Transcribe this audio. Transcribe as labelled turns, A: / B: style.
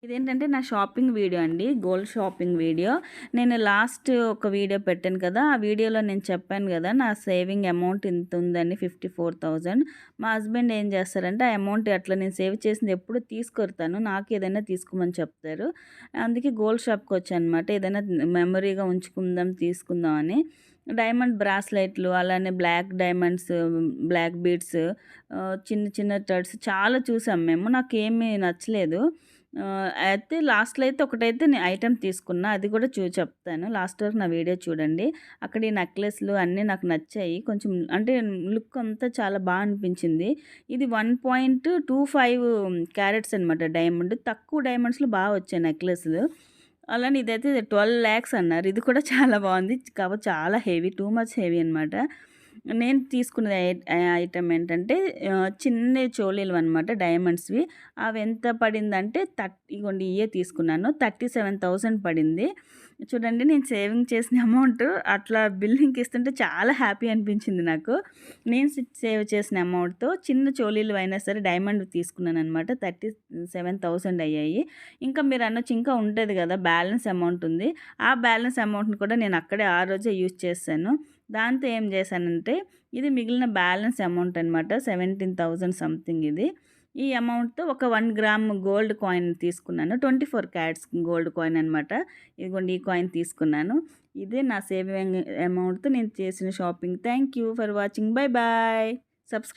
A: ఇదేంటంటే నా shopping video అండి. Gold shopping video. నేను లాస్ట్ ఒక వీడియో పెట్టాను కదా! ఆ వీడియోలో నేను చెప్పాను గదా! నా సేవింగ్ అమౌంట్ ఇంతుందని 54,000. మా హస్బెండ్ ఏం చేస్తారంటే, ఆ అమౌంట్ అట్లా నేను సేవ్ చేసింది ఎప్పుడు తీసుకోరు తను. నాకు ఏదైనా తీసుకోమని చెప్తారు. అందుకే గోల్డ్ షాప్‌కొచ్చాననమాట. ఏదైనా మెమరీగా ఉంచుకుందాం, తీసుకుందాం అని. డైమండ్ బ్రాస్లెట్‌లు, అలానే బ్లాక్ డైమండ్స్, బ్లాక్ బీడ్స్, చిన్న చిన్న స్టడ్స్ చాలా చూసాం మేము. నాకేమీ నచ్చలేదు. అయితే లాస్ట్‌లో అయితే ఒకటైతే ఐటెమ్ తీసుకున్నా. అది కూడా చెప్తాను. లాస్ట్ వరకు నా వీడియో చూడండి. అక్కడ ఈ నెక్లెస్‌లు అన్నీ నాకు నచ్చాయి. కొంచెం అంటే లుక్ అంతా చాలా అనిపించింది. ఇది 1.25 క్యారెట్స్ అనమాట డైమండ్. తక్కువ డైమండ్స్‌లో వచ్చాయి నెక్లెస్‌లు. అలానే ఇదైతే 12,00,000 అన్నారు. ఇది కూడా చాలా బాగుంది. కాకపోతే చాలా హెవీ, టూ మచ్ హెవీ అనమాట. నేను తీసుకున్న ఐటెమ్ ఏంటంటే చిన్న చోలీలవన్నమాట డైమండ్స్‌వి. అవెంత పడిందంటే ఇగోండి ఇయే తీసుకున్నాను. 37,000 పడింది. చూడండి నేను సేవింగ్ చేసిన అమౌంట్ అట్లా బిల్లింగ్‌కి ఇస్తుంటే చాలా హ్యాపీ అనిపించింది నాకు. నేను సేవ్ చేసిన అమౌంట్‌తో చిన్న చోలీలు అయినా సరే డైమండ్ తీసుకున్నాననమాట. 37,000 అయ్యాయి. ఇంకా మీరు అనొచ్చు ఇంకా ఉంటది కదా! బ్యాలెన్స్ అమౌంట్ ఉంది. ఆ బ్యాలెన్స్ అమౌంట్‌ని కూడా నేను అక్కడే ఆ రోజే యూజ్ చేశాను. దాంతో ఏం చేశానంటే ఇది మిగిలిన బ్యాలెన్స్ అమౌంట్ అనమాట. 17,000 సంథింగ్ ఇది. ఈ అమౌంట్‌తో ఒక 1 గ్రామ్ గోల్డ్ కాయిన్ తీసుకున్నాను. 24 క్యారెట్స్ గోల్డ్ కాయిన్ అనమాట. ఇదిగోండి ఈ కాయిన్ తీసుకున్నాను. ఇదే నా సేవింగ్ అమౌంట్‌తో నేను చేసిన shopping. Thank you for watching. Bye bye. Subscribe